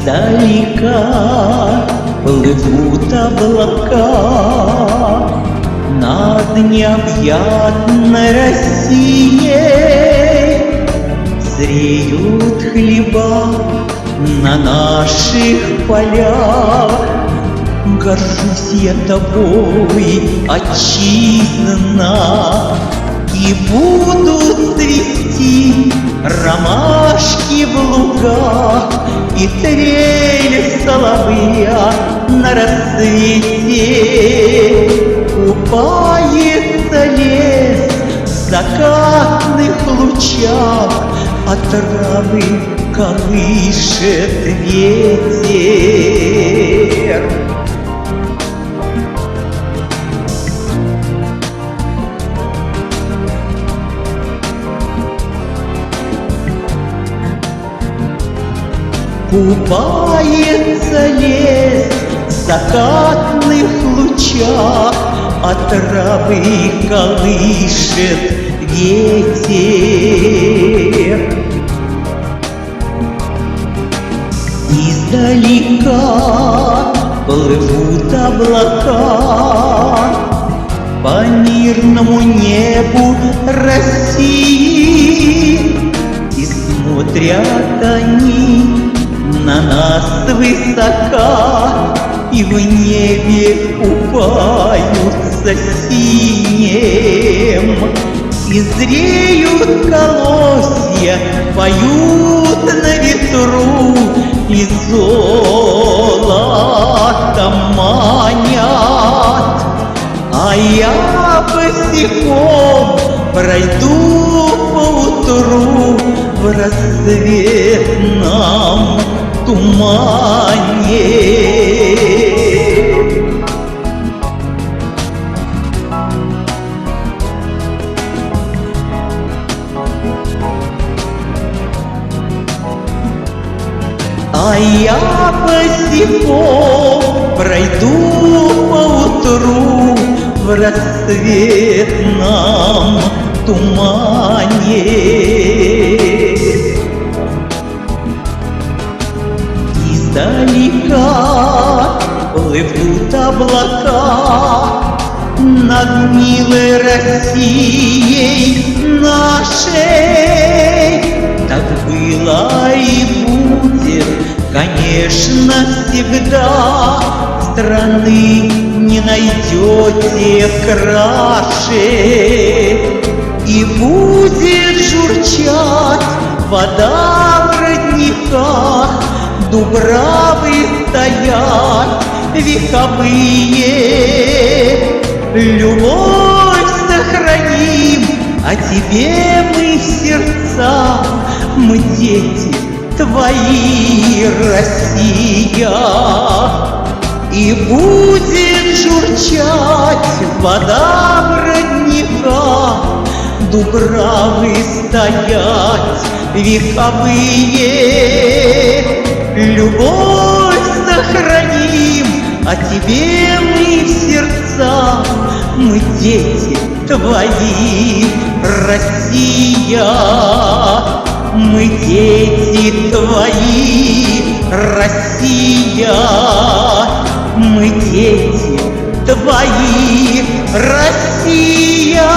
Издалека плывут облака над необъятной Россией. Зреют хлеба на наших полях. Горжусь я тобой, отчизна, и буду цвести ромашки в лугах, и трель соловья на рассвете. Купается лес в закатных лучах, а травы колышет ветер. Купается лес в закатных лучах, а травы колышет ветер. Издалека плывут облака по мирному небу России, и смотрят они на нас свысока, и в небе купаются синим, и зреют колосья, поют на ветру, и золотом манят. А я босиком пройду поутру в рассветном тумане. А я босиком пройду поутру в рассветном тумане. Издалека плывут облака над милой Россией нашей. Так было и будет, конечно, всегда. Страны не найдете краше, и будет журчать вода в родниках, дубравы стоять вековые. Любовь сохраним, а тебе мы в сердцах, мы дети твои, Россия. И будет журчать вода в родниках, дубравы стоять вековые. Любовь сохраним, а тебе мы в сердцах, мы дети твои, Россия. Мы дети твои, Россия. Мы дети твои, Россия.